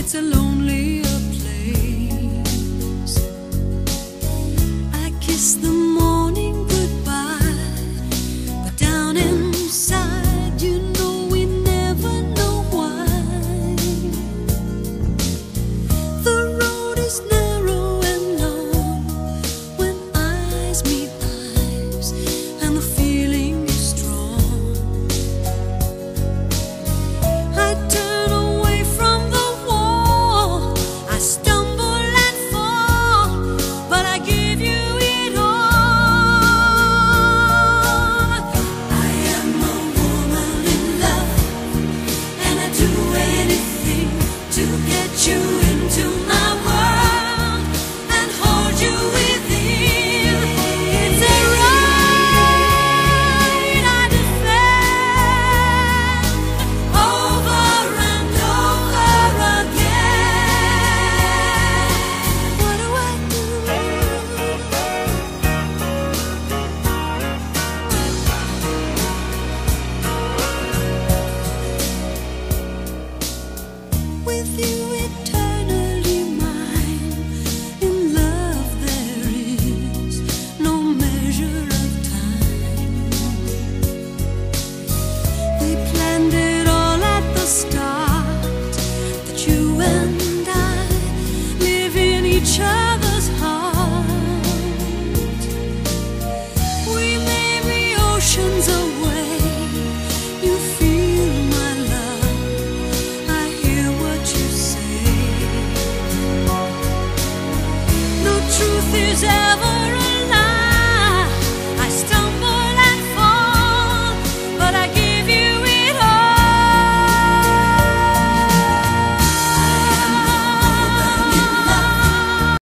it's a lonelier place. I kiss the morning goodbye, but down inside, you know we never know why. The road is narrow and long when eyes meet eyes, and the feeling is strong. I turn away from the wall, I stumble and fall, but I give you it all. I am a woman in love, and I do anything to get you into my world and hold you within. It's a right I defend over and over again. What do I do? With you eternally mine, in love there is no measure of time. We planned it all at the start, that you and I live in each other's heart. We may be oceans